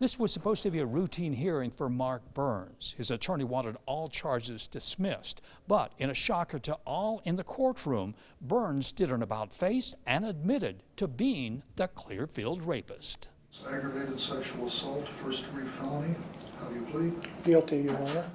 This was supposed to be a routine hearing for Mark Burns. His attorney wanted all charges dismissed, but in a shocker to all in the courtroom, Burns did an about-face and admitted to being the Clearfield rapist. It's aggravated sexual assault, first-degree felony. How do you plead? Guilty, Your Honor.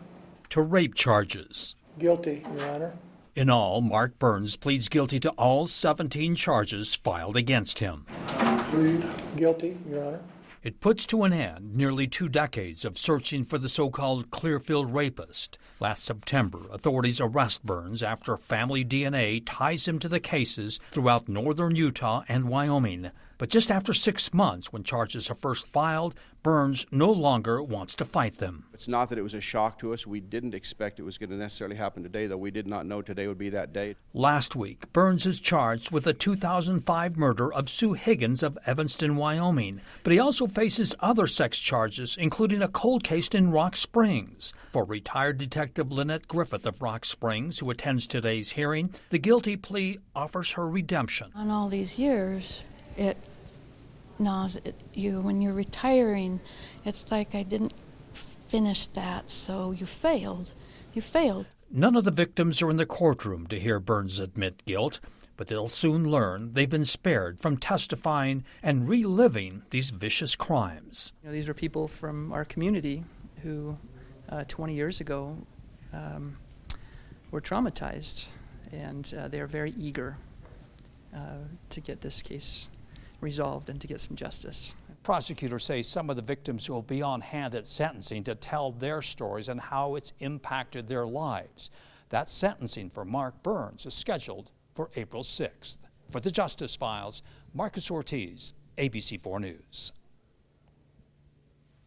To rape charges. Guilty, Your Honor. In all, Mark Burns pleads guilty to all 17 charges filed against him. How do you plead? Guilty, Your Honor. It puts to an end nearly 2 decades of searching for the so-called Clearfield rapist. Last September, authorities arrest Burns after family DNA ties him to the cases throughout northern Utah and Wyoming. But just after 6 months, when charges are first filed, Burns no longer wants to fight them. It's not that it was a shock to us. We didn't expect it was going to necessarily happen today, though we did not know today would be that day. Last week, Burns is charged with the 2005 murder of Sue Higgins of Evanston, Wyoming. But he also faces other sex charges, including a cold case in Rock Springs. For retired Detective Lynette Griffith of Rock Springs, who attends today's hearing, the guilty plea offers her redemption. On all these years, when you're retiring, it's like I didn't finish that, so you failed. You failed. None of the victims are in the courtroom to hear Burns admit guilt, but they'll soon learn they've been spared from testifying and reliving these vicious crimes. These are people from our community who 20 years ago were traumatized, and they are very eager to get this case resolved and to get some justice. Prosecutors say some of the victims will be on hand at sentencing to tell their stories and how it's impacted their lives. That sentencing for Mark Burns is scheduled for April 6th. For the Justice Files, Marcus Ortiz, ABC4 News.